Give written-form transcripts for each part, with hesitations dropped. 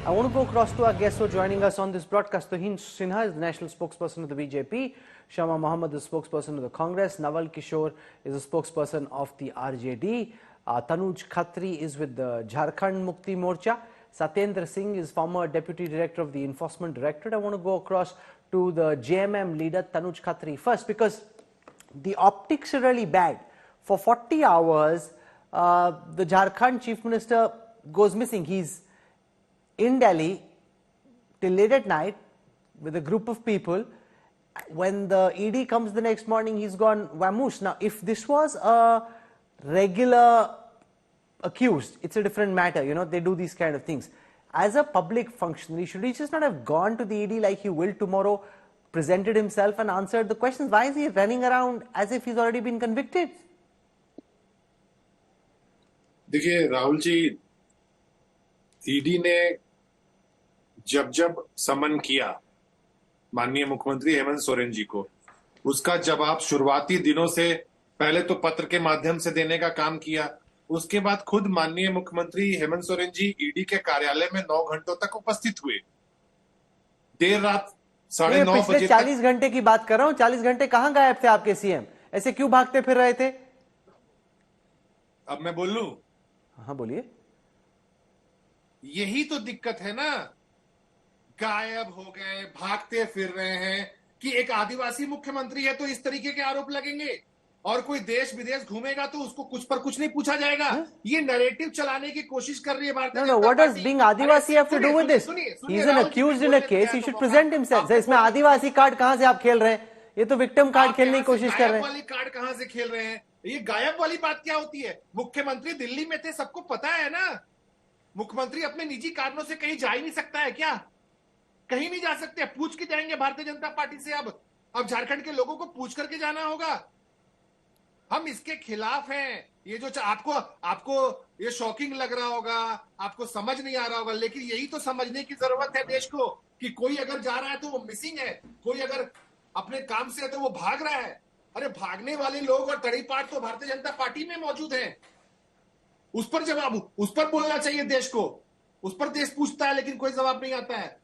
I want to go across to our guests who are joining us on this broadcast. Tuhin Sinha is the national spokesperson of the BJP. Shama Mohammed is the spokesperson of the Congress. Naval Kishore is the spokesperson of the RJD. Tanuj Khatri is with the Jharkhand Mukti Morcha. Satyendra Singh is former deputy director of the Enforcement Directorate. I want to go across to the JMM leader Tanuj Khatri first, because the optics are really bad. For 40 hours, the Jharkhand chief minister goes missing. He's in Delhi till late at night with a group of people. When the ED comes the next morning, he's gone vamoose. Now, if this was a regular accused, it's a different matter. You know, they do these kind of things. As a public functionary, should he just not have gone to the ED like he will tomorrow, presented himself and answered the questions? Why is he running around as if he's already been convicted? देखिए Rahul ji, ED ने जब जब समन किया माननीय मुख्यमंत्री हेमंत सोरेन जी को, उसका जवाब शुरुआती दिनों से पहले तो पत्र के माध्यम से देने का काम किया। उसके बाद खुद माननीय मुख्यमंत्री हेमंत सोरेन जी ईडी के कार्यालय में 9 घंटों तक उपस्थित हुए। देर रात 9:30 बजे 40 घंटे की बात कर रहा हूँ। 40 घंटे कहाँ गायब थे आपके सीएम? ऐसे क्यों भागते फिर रहे थे? अब मैं बोल लूं? हाँ बोलिए। यही तो दिक्कत है ना, गायब हो गए, भागते फिर रहे हैं कि एक आदिवासी मुख्यमंत्री है तो इस तरीके के आरोप लगेंगे, और कोई देश विदेश घूमेगा तो उसको कुछ पर कुछ नहीं पूछा जाएगा। ये नैरेटिव चलाने की कोशिश कर रही है Bharatiya Janata party. What does being Adivasi have to do with this? He's an accused in a case. He should present himself. इसमें आदिवासी कार्ड कहाँ से आप खेल रहे हैं? ये तो विक्टिम कार्ड खेलने की कोशिश कर रहे हैं। गायब वाली कार्ड कहाँ से खेल रहे हैं? ये गायब वाली बात क्या होती है? मुख्यमंत्री दिल्ली में थे, सबको पता है ना। मुख्यमंत्री अपने निजी कारणों से कहीं जा ही नहीं सकता है क्या? कहीं नहीं जा सकते। पूछ के जाएंगे भारतीय जनता पार्टी से। अब झारखंड के लोगों को पूछ करके जाना होगा। हम इसके खिलाफ हैं। ये जो आपको ये शॉकिंग लग रहा होगा, आपको समझ नहीं आ रहा होगा, लेकिन यही तो समझने की जरूरत है देश को कि कोई अगर जा रहा है तो वो मिसिंग है, कोई अगर अपने काम से है तो वो भाग रहा है। अरे भागने वाले लोग और तड़ीपार तो भारतीय जनता पार्टी में मौजूद हैं। उस पर जवाब, उस पर बोलना चाहिए देश को। उस पर देश पूछता है लेकिन कोई जवाब नहीं आता है।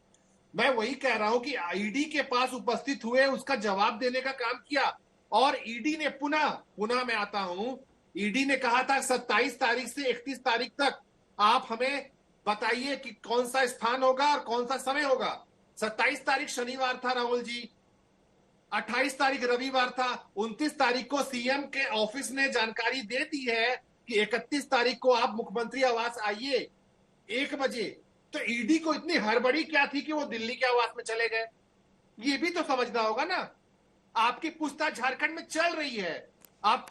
मैं वही कह रहा हूं कि ईडी के पास उपस्थित हुए, उसका जवाब देने का काम किया, और ईडी ने पुनः मैं आता हूं, ईडी ने कहा था 27 तारीख से 31 तारीख तक आप हमें बताइए कि कौन सा स्थान होगा और कौन सा समय होगा। 27 तारीख शनिवार था राहुल जी, 28 तारीख रविवार था, 29 तारीख को सीएम के ऑफिस ने जानकारी दे दी है कि 31 तारीख को आप मुख्यमंत्री आवास आइए 1 बजे। तो ईडी को इतनी हड़बड़ी क्या थी कि वो दिल्ली के आवास में चले गए? ये भी तो समझना होगा ना। आपकी पूछताछ झारखंड में चल रही है, आप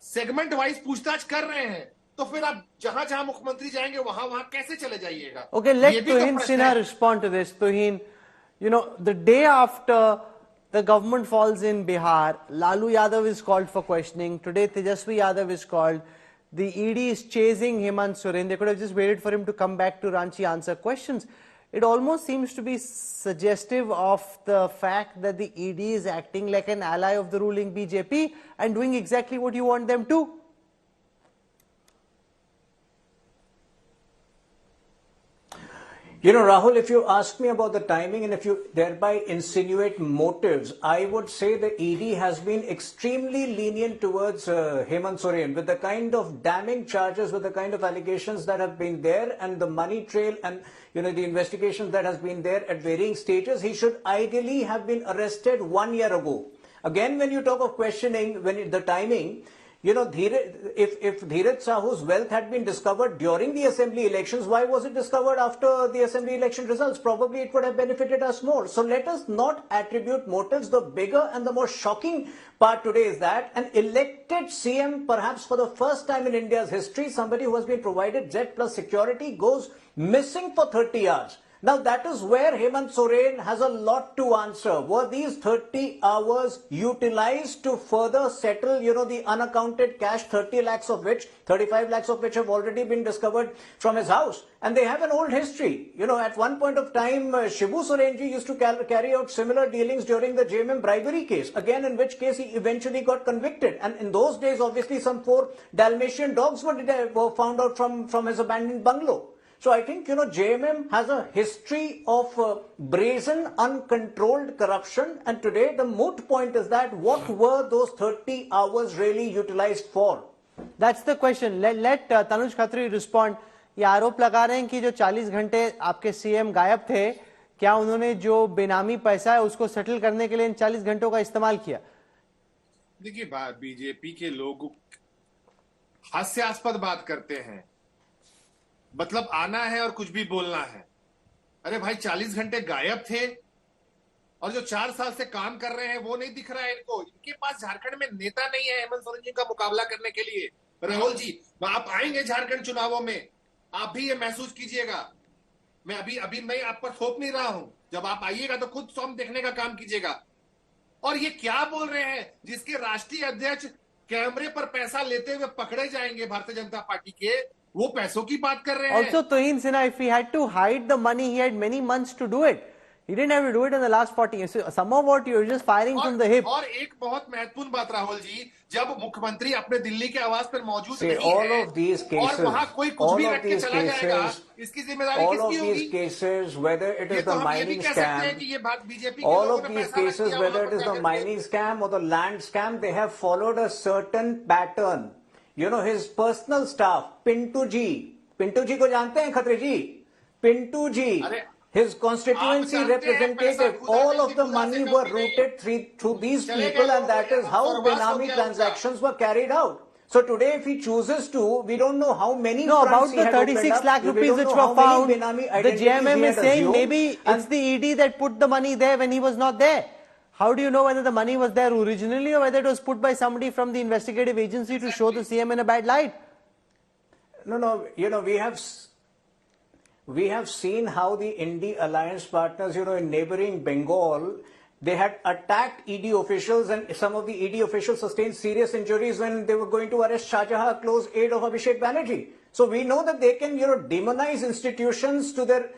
सेगमेंट वाइज पूछताछ कर रहे हैं, तो फिर आप जहां जहां मुख्यमंत्री जाएंगे वहां कैसे चले जाइएगा? Okay, let Tuhin Sinha respond to this. Tuhin, you know, the day after the government falls in Bihar, Lalu Yadav is called for questioning. Today, Tejasvi Yadav is called. The ED is chasing Hemant Soren. They could have just waited for him to come back to Ranchi, answer questions. It almost seems to be suggestive of the fact that the ED is acting like an ally of the ruling BJP and doing exactly what you want them to. You know, Rahul, if you ask me about the timing and if you thereby insinuate motives, I would say the ED has been extremely lenient towards Hemant Soren with the kind of damning charges, with the kind of allegations that have been there, and the money trail and, you know, the investigations that has been there at varying stages. He should ideally have been arrested 1 year ago. Again, when you talk of questioning, the timing, you know, if Dheeraj Sahu's wealth had been discovered during the assembly elections, why was it discovered after the assembly election results? Probably it would have benefited us more. So let us not attribute motives. The bigger and the more shocking part today is that an elected CM, perhaps for the first time in India's history, somebody who has been provided jet plus security, goes missing for 30 hours. Now that is where Hemant Soren has a lot to answer. Were these 30 hours utilized to further settle, you know, the unaccounted cash, 30 lakhs of which, 35 lakhs of which have already been discovered from his house? And they have an old history. You know, at one point of time, Shibu Sorenji used to carry out similar dealings during the JMM bribery case, again in which case he eventually got convicted. And in those days, obviously, some 4 Dalmatian dogs were found out from his abandoned bungalow. So I think, JMM has a history of brazen, uncontrolled corruption. And today the moot point is that what were those 30 hours really utilized for? That's the question. Let Tanuj Khatri respond. ये आरोप लगा रहे हैं कि जो 40 घंटे आपके CM गायब थे, क्या उन्होंने जो बेनामी पैसा है उसको सेटल करने के लिए इन 40 घंटों का इस्तेमाल किया? देखिए, बीजेपी के लोग हास्यास्पद बात करते हैं, मतलब आना है और कुछ भी बोलना है। अरे भाई, 40 घंटे गायब थे और जो 4 साल से काम कर रहे हैं वो नहीं दिख रहा है इनको। इनके पास झारखंड में नेता नहीं है हेमंत सोरेन जी का मुकाबला करने के लिए। राहुल जी, आप आएंगे झारखंड चुनावों में, आप भी ये महसूस कीजिएगा। मैं अभी मैं आप पर थोप नहीं रहा हूं, जब आप आइएगा तो खुद स्वयं देखने का काम कीजिएगा। और ये क्या बोल रहे हैं, जिसके राष्ट्रीय अध्यक्ष कैमरे पर पैसा लेते हुए पकड़े जाएंगे भारतीय जनता पार्टी के, वो पैसों की बात कर रहे हैं। Also, Tuhin Sinha, if he had to hide the money, he had many months to do it. He didn't have to do it in the last 40 years. So, some of what you're just firing from the hip. और एक बहुत महत्वपूर्ण बात राहुल जी, जब मुख्यमंत्री अपने दिल्ली के आवास पर मौजूद नहीं all है of these cases, और वहां कोई कुछ भी रख के चला जाएगा, इसकी जिम्मेदारी all of किसकी होगी? these cases, whether it ये is तो the हम ये भी mining कह सकते हैं scam, कि ये बात बीजेपी के all लोगों of ने these पैसा रख cases, दिया whether वहां it पर is the जाकर के। mining scam or the land scam, they have followed a certain pattern. His personal staff, Pintu ji को जानते हैं खत्री जी? Pintu ji, his constituency representative, all of the money were routed through these people, and that is how Benami transactions were carried out. So today, if he chooses to, we don't know how many. No, about fronts he the had 36 opened lakh up. rupees We which don't know were how many found, Benami the identities he JMM is had saying assumed. maybe it's the ED that put the money there when he was not there. How do you know whether the money was there originally or whether it was put by somebody from the investigative agency to show the CM in a bad light? No, we have seen how the Indie alliance partners, in neighboring Bengal, they had attacked ED officials, and some of the ED officials sustained serious injuries when they were going to arrest Shah Jahan, a close aide of Abhishek Banerjee. So we know that they can, demonize institutions to the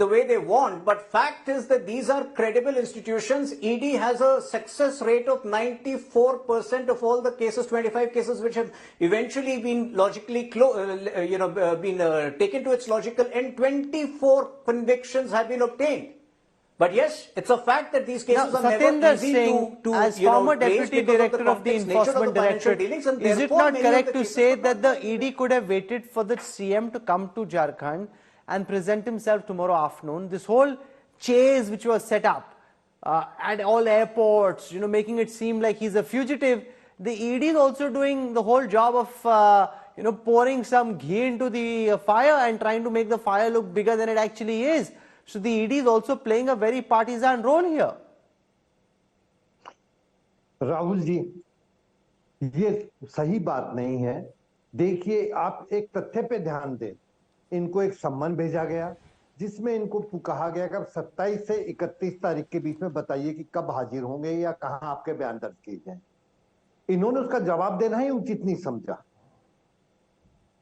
way they want, but fact is that these are credible institutions. ED has a success rate of 94% of all the cases, 25 cases which have eventually been logically taken to its logical end. 24 convictions have been obtained. But yes, it's a fact that these cases are never easy to as former deputy director of the Enforcement Directorate, is it not correct to say that the ED could have waited for the CM to come to Jharkhand and present himself tomorrow afternoon? This whole chase which was set up at all airports, making it seem like he's a fugitive, the ED is also doing the whole job of, pouring some ghee into the fire and trying to make the fire look bigger than it actually is. So the ED is also playing a very partisan role here. Rahul ji, ये सही बात नहीं है। देखिए, आप एक तथ्य पे ध्यान दें। इनको एक सम्मन भेजा गया जिसमें इनको कहा गया कि 27 से 31 तारीख के बीच में बताइए कि कब हाजिर होंगे या कहां आपके बयान दर्ज किए जाएं। इन्होंने उसका जवाब देना ही उचित नहीं समझा।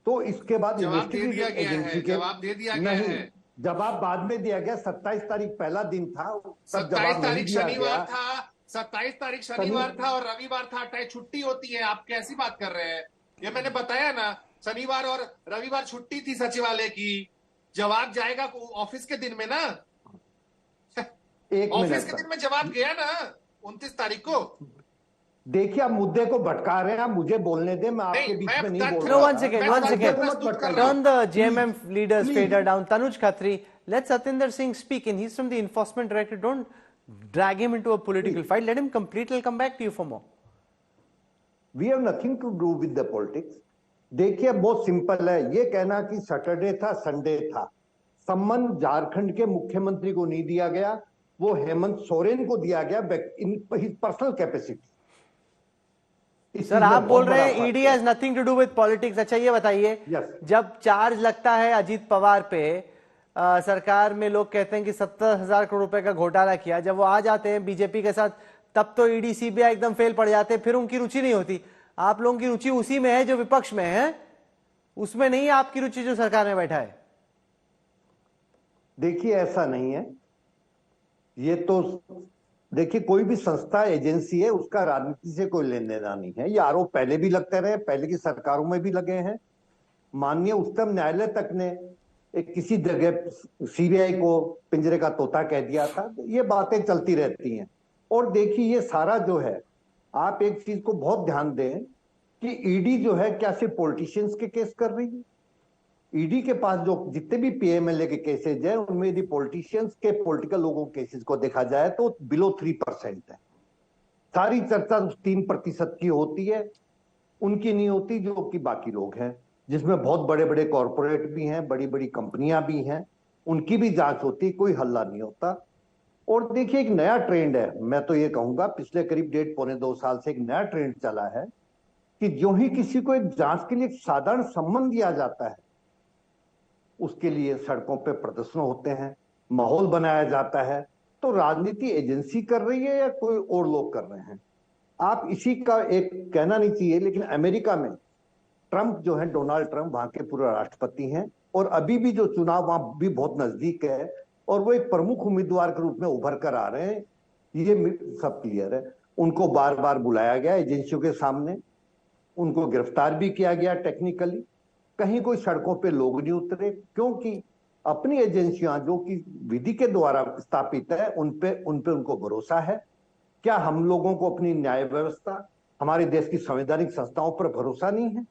तो इसके बाद इन्वेस्टिगेटिव एजेंसी के जवाब दे दिया गया है। जवाब बाद में दिया गया। 27 तारीख पहला दिन था, 27 तारीख शनिवार था, 27 तारीख शनिवार था और रविवार था। अटैच छुट्टी होती है, आप कैसी बात कर रहे हैं? ये मैंने बताया ना, शनिवार और रविवार छुट्टी थी सचिवालय की। जवाब जाएगा ऑफिस के दिन में ना, ऑफिस के दिन में जवाब गया ना 29 तारीख को। देखिए, आप मुद्दे को भटका रहे हैं, आप मुझे बोलने दें, मैं आपके बीच में नहीं बोल रहा। No, one second. Turn the JMM leaders fader down. Tanuj Khatri, let Satinder Singh speak, and he's from the Enforcement Directorate. Don't drag him into a political fight. Let him complete. He'll come back to you for more. We have nothing to do with the politics. देखिए, बहुत simple है। ये कहना कि Saturday था, Sunday था, सम्मन झारखंड के मुख्यमंत्री को नहीं दिया गया, वो हेमंत सोरेन को दिया गया in his personal capacity. Sir, आप बोल रहे हैं ED has nothing to do with politics. अच्छा, ये बताइए, जब चार्ज लगता है अजीत पवार पे, सरकार में लोग कहते हैं कि 70,000 करोड़ रुपए का घोटाला किया, जब वो आ जाते हैं बीजेपी के साथ, तब तो ईडी सीबीआई एकदम फेल पड़ जाते हैं, फिर उनकी रुचि नहीं होती। आप लोगों की रुचि उसी में है जो विपक्ष में है, उसमें नहीं आपकी रुचि जो सरकार में बैठा है। देखिए, ऐसा नहीं है। ये तो देखिए, कोई भी संस्था एजेंसी है, उसका राजनीति से कोई लेन देना नहीं है। ये आरोप पहले भी लगते रहे, पहले की सरकारों में भी लगे हैं। माननीय उच्चतम न्यायालय तक ने किसी जगह सीबीआई को पिंजरे का तोता कह दिया था। ये बातें चलती रहती हैं। और देखिए ये सारा जो है, आप एक चीज को बहुत ध्यान दें कि ईडी जो है क्या सिर्फ पॉलिटिशियंस के केस कर रही है? ईडी के पास जो जितने भी पीएमएलए के केसेज हैं उनमें यदि पॉलिटिशियंस के पॉलिटिकल लोगों के केसेज को देखा जाए तो बिलो 3% है। सारी चर्चा 3% की होती है, उनकी नहीं होती जो कि बाकी लोग हैं, जिसमें बहुत बड़े बड़े कॉरपोरेट भी हैं, बड़ी बड़ी कंपनियां भी हैं, उनकी भी जांच होती, कोई हल्ला नहीं होता। और देखिए एक नया ट्रेंड है, मैं तो ये कहूंगा पिछले करीब 1.5-2 साल से एक नया ट्रेंड चला है कि जो ही किसी को एक जांच के लिए एक साधारण सम्मन दिया जाता है उसके लिए सड़कों पे प्रदर्शन होते हैं, माहौल बनाया जाता है। तो राजनीति एजेंसी कर रही है या कोई और लोग कर रहे हैं? आप इसी का एक कहना नहीं चाहिए, लेकिन अमेरिका में ट्रंप जो है, डोनाल्ड ट्रंप वहां के पूर्व राष्ट्रपति हैं और अभी भी जो चुनाव वहां भी बहुत नजदीक है और वो एक प्रमुख उम्मीदवार के रूप में उभर कर आ रहे हैं, ये सब क्लियर है। उनको बार बार बुलाया गया एजेंसियों के सामने, उनको गिरफ्तार भी किया गया टेक्निकली। कहीं कोई सड़कों पे लोग नहीं उतरे क्योंकि अपनी एजेंसियां जो कि विधि के द्वारा स्थापित है उनपे उनको भरोसा है। क्या हम लोगों को अपनी न्याय व्यवस्था, हमारे देश की संवैधानिक संस्थाओं पर भरोसा नहीं है?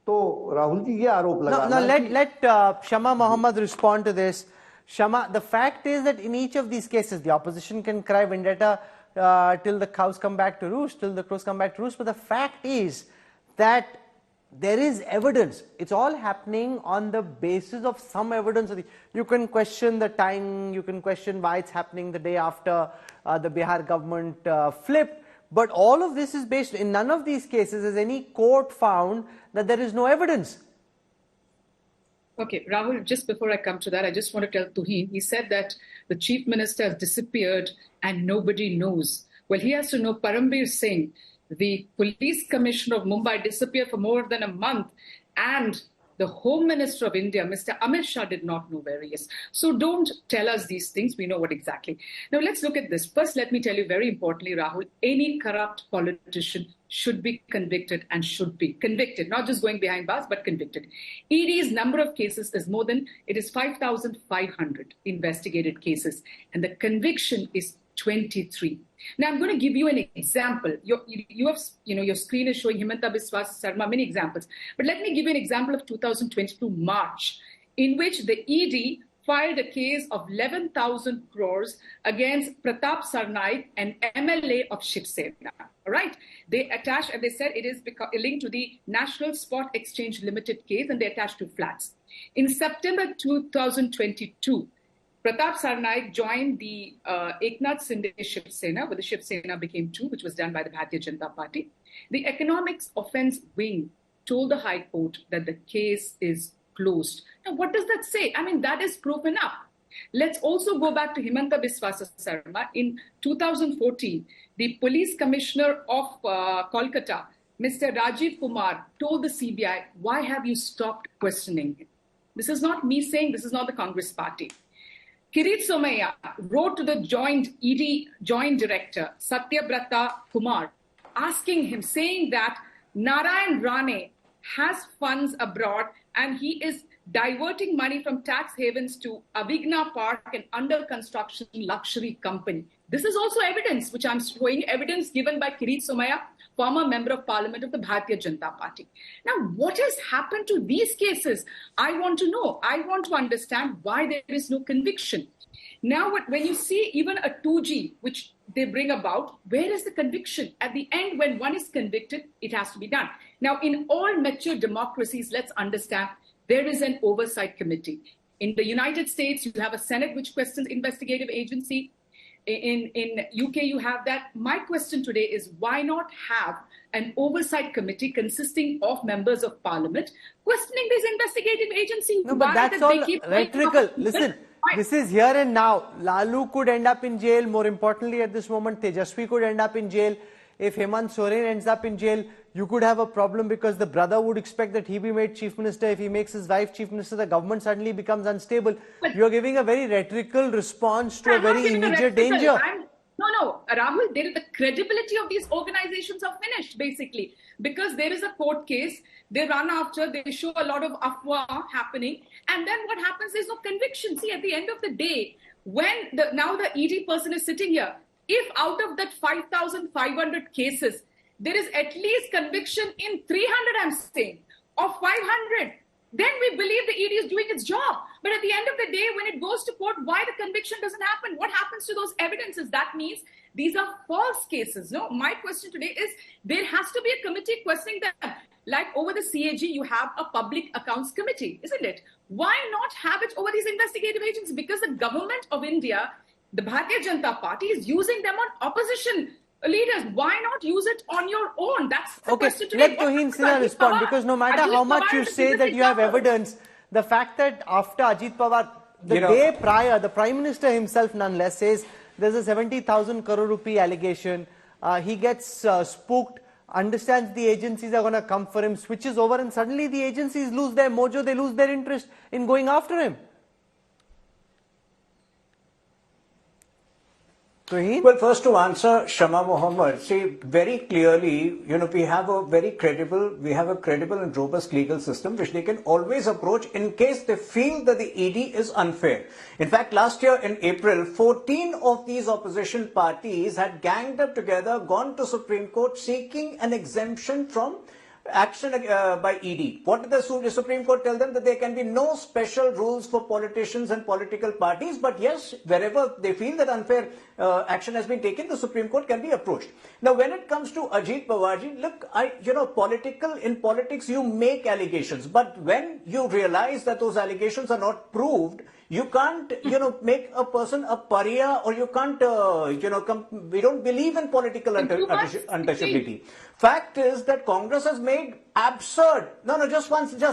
तो राहुल जी ये आरोप लगाना। No, let Shama Mohammed respond to this. Shama, the fact is that in each of these cases, the opposition can cry vendetta till the cows come back to roost, till the crows come back to roost. But the fact is that there is evidence. It's all happening on the basis of some evidence. You can question the time, you can question why it's happening the day after the Bihar government flipped. But all of this is based, in none of these cases has any court found that there is no evidence. Okay, Rahul, just before I come to that, I just want to tell Tuhin, he said that the chief minister has disappeared and nobody knows. Well, he has to know Parambir Singh, the police commissioner of Mumbai, disappeared for more than a month, and the Home Minister of India, Mr. Amit Shah, did not know where he is. So don't tell us these things. We know what exactly. Now, let's look at this. First, let me tell you very importantly, Rahul, any corrupt politician should be convicted and should be convicted, not just going behind bars, but convicted. ED's number of cases is it is 5,500 investigated cases, and the conviction is 23. Now, I'm going to give you an example. Your screen is showing Hemant Biswas Sarma, many examples. But let me give you an example of 2022 March, in which the ED filed a case of 11,000 crores against Pratap Sarnaik, an MLA of Shiv Sena. All right. They attached, and they said it is linked to the National Spot Exchange Limited case, and they attached to flats. In September 2022, Pratap Sarnaik joined the Eknath Shinde Shiv Sena, where the Shiv Sena became two, which was done by the Bharatiya Janata Party. The Economics Offence Wing told the High Court that the case is closed. Now, what does that say? I mean, that is proof enough. Let's also go back to Hemant Biswas Sarma. In 2014, the police commissioner of Kolkata, Mr. Rajiv Kumar, told the CBI, why have you stopped questioning him? This is not me saying, this is not the Congress party. Kirit Somaiya wrote to the joint ED joint director, Satyabrata Kumar, asking him, saying that Narayan Rane has funds abroad and he is diverting money from tax havens to Avigna Park, an under construction luxury company. This is also evidence, which I'm showing, evidence given by Kirit Somaiya, former member of parliament of the Bharatiya Janata Party. Now, what has happened to these cases? I want to know. I want to understand why there is no conviction. Now, when you see even a 2G, which they bring about, where is the conviction? At the end, when one is convicted, it has to be done. Now, in all mature democracies, let's understand, there is an oversight committee. In the United States, you have a Senate which questions investigative agency. In UK, you have that. My question today is, why not have an oversight committee consisting of members of parliament questioning this investigative agency? No, but that's all rhetorical. Listen, this is here and now. Lalu could end up in jail. More importantly, at this moment, Tejasvi could end up in jail. If Hemant Soren ends up in jail, you could have a problem because the brother would expect that he be made chief minister. If he makes his wife chief minister, the government suddenly becomes unstable. You're giving a very rhetorical response to a very immediate danger. now, Rahul, the credibility of these organizations are finished, basically, because there is a court case, they run after, they show a lot of afwa happening, and then what happens, there's no conviction. See, at the end of the day, when now the ED person is sitting here, if out of that 5,500 cases, there is at least conviction in 300, I'm saying, or 500, then we believe the ED is doing its job. But at the end of the day, when it goes to court, why the conviction doesn't happen? What happens to those evidences? That means these are false cases. No, my question today is there has to be a committee questioning them. Like over the CAG, you have a public accounts committee, isn't it? Why not have it over these investigative agencies? Because the government of India, the Bharatiya Janata Party, is using them on opposition leaders. Why not use it on your own? That's the question today. Let Tuhin Sinha respond, because no matter how much you say that you have evidence, the fact that after Ajit Pawar, the day prior, the Prime Minister himself nonetheless says there's a 70,000 crore rupee allegation, he gets spooked, understands the agencies are going to come for him, switches over, and suddenly the agencies lose their mojo, they lose their interest in going after him. Well, first to answer Shama Mohammed, see very clearly, we have a credible and robust legal system which they can always approach in case they feel that the ED is unfair. In fact, last year in April, 14 of these opposition parties had ganged up together, gone to Supreme Court seeking an exemption from action by ED. What did the Supreme Court tell them? That there can be no special rules for politicians and political parties, but yes, wherever they feel that unfair action has been taken, the Supreme Court can be approached. Now, when it comes to Ajit Pawarji, look, in politics, you make allegations, but when you realize that those allegations are not proved, you can't, make a person a pariah, or you can't, we don't believe in political untouchability. Fact is that Congress has made absurd, just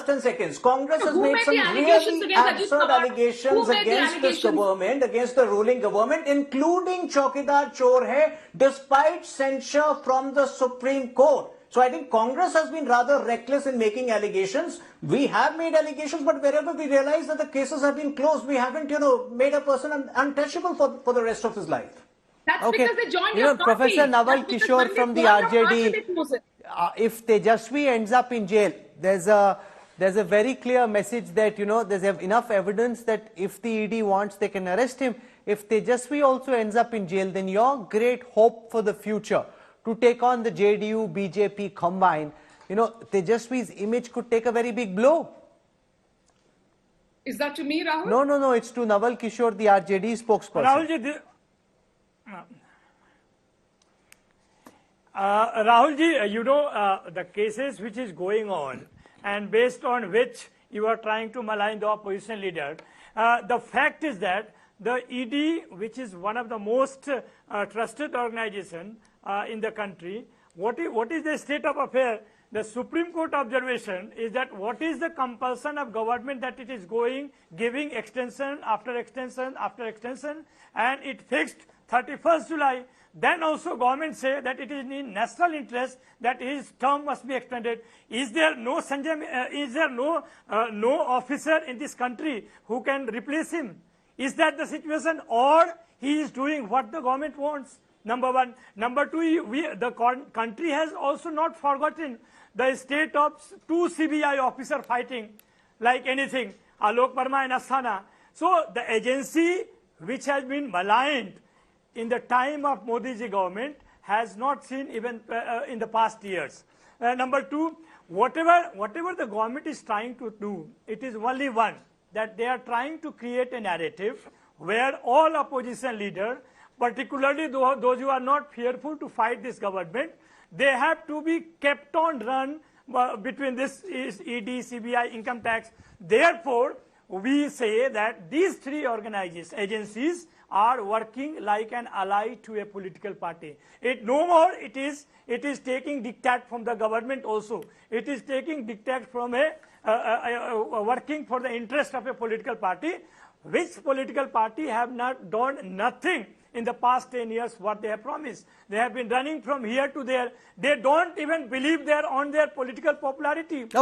10 seconds. Congress has made some really absurd allegations against this government, against the ruling government, including Chaukidar Chor Hai, despite censure from the Supreme Court. So I think Congress has been rather reckless in making allegations. We have made allegations, but wherever we realize that the cases have been closed, we haven't, made a person untouchable for the rest of his life. That's because they joined your party. Professor Naval Kishore from the RJD, if Tejasvi ends up in jail, there's a very clear message that, there's enough evidence that if the ED wants, they can arrest him. If Tejasvi also ends up in jail, then your great hope for the future to take on the JDU, BJP combine, Tejasvi's image could take a very big blow. Is that to me, Rahul? No, it's to Naval Kishore, the RJD spokesperson. Rahulji, the cases which is going on and based on which you are trying to malign the opposition leader, the fact is that the ED, which is one of the most trusted organization in the country, what is the state of affair? The Supreme Court observation is that what is the compulsion of government that it is giving extension after extension after extension, and it fixed 31st July. Then also government say that it is in national interest that his term must be extended. Is there no no officer in this country who can replace him? Is that the situation, or he is doing what the government wants? Number one. Number two, the country has also not forgotten the state of two CBI officers fighting like anything, Alok Verma and Asthana. So the agency which has been maligned in the time of Modi ji government has not seen even in the past years. Number two, whatever the government is trying to do, it is only one, that they are trying to create a narrative where all opposition leaders, particularly those who are not fearful to fight this government, they have to be kept on run between this ED, CBI, income tax. Therefore, we say that these three agencies are working like an ally to a political party. No more it is taking diktat from the government also. It is taking diktat from working for the interest of a political party, which political party have not done nothing in the past 10 years what they have promised. They have been running from here to there. They don't even believe on their political popularity. Okay.